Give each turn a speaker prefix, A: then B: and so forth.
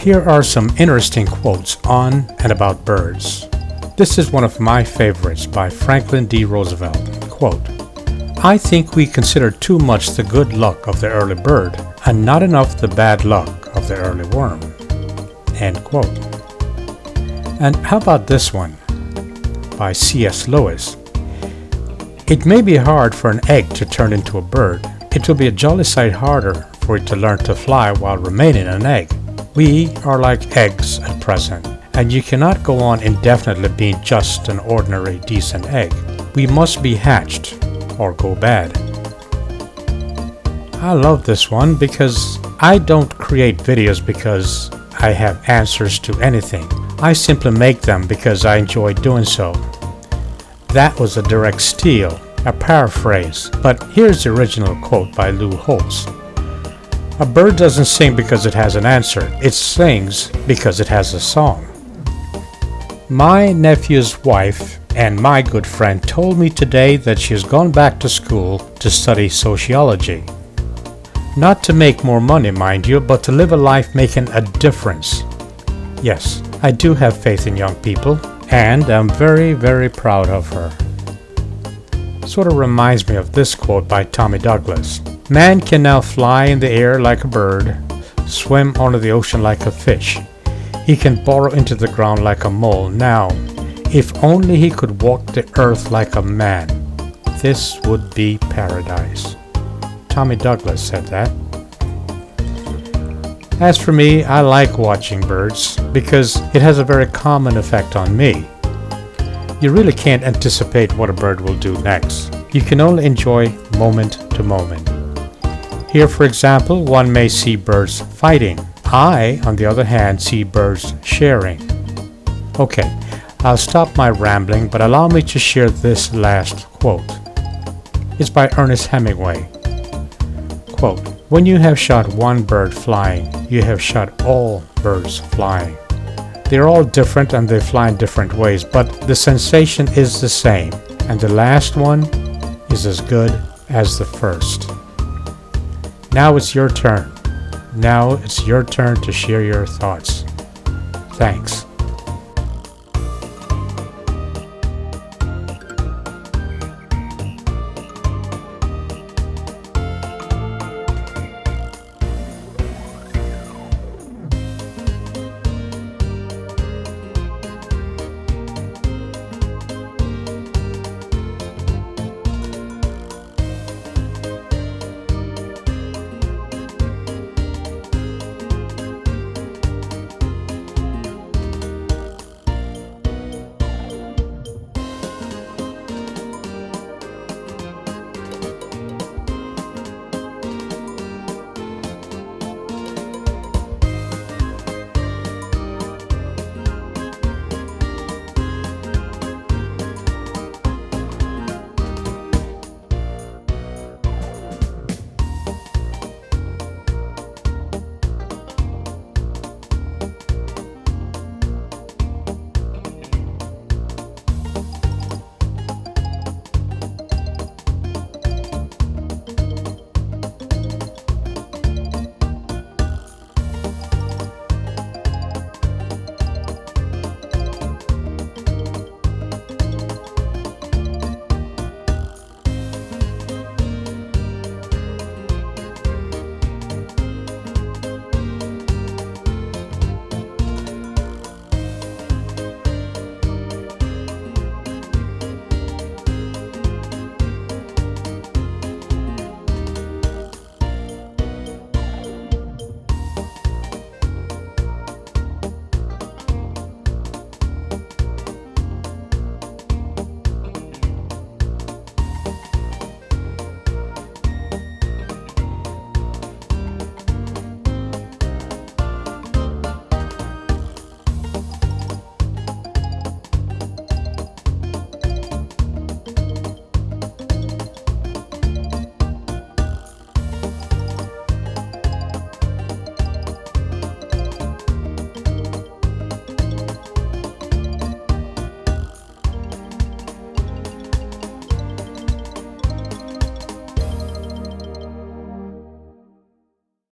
A: Here are some interesting quotes on and about birds. This is one of my favorites by Franklin D. Roosevelt. Quote, "I think we consider too much the good luck of the early bird and not enough the bad luck of the early worm." End quote. And how about this one by C.S. Lewis? "It may be hard for an egg to turn into a bird. It will be a jolly sight harder for it to learn to fly while remaining an egg. We are like eggs at present, and you cannot go on indefinitely being just an ordinary decent egg. We must be hatched or go bad." I love this one because I don't create videos because I have answers to anything. I simply make them because I enjoy doing so. That was a direct steal, a paraphrase, but here's the original quote by Lou Holtz. "A bird doesn't sing because it has an answer. It sings because it has a song." My nephew's wife and my good friend told me today that she has gone back to school to study sociology. Not to make more money, mind you, but to live a life making a difference. Yes, I do have faith in young people, and I'm very, very proud of her. Sort of reminds me of this quote by Tommy Douglas. "Man can now fly in the air like a bird, swim under the ocean like a fish. He can burrow into the ground like a mole. Now, if only he could walk the earth like a man, this would be paradise." Tommy Douglas said that. As for me, I like watching birds because it has a very common effect on me. You really can't anticipate what a bird will do next. You can only enjoy moment to moment. Here, for example, one may see birds fighting. I, on the other hand, see birds sharing. Okay, I'll stop my rambling, but allow me to share this last quote. It's by Ernest Hemingway. Quote, "When you have shot one bird flying, you have shot all birds flying. They're all different and they fly in different ways, but the sensation is the same, and the last one is as good as the first." Now it's your turn. Now it's your turn to share your thoughts. Thanks.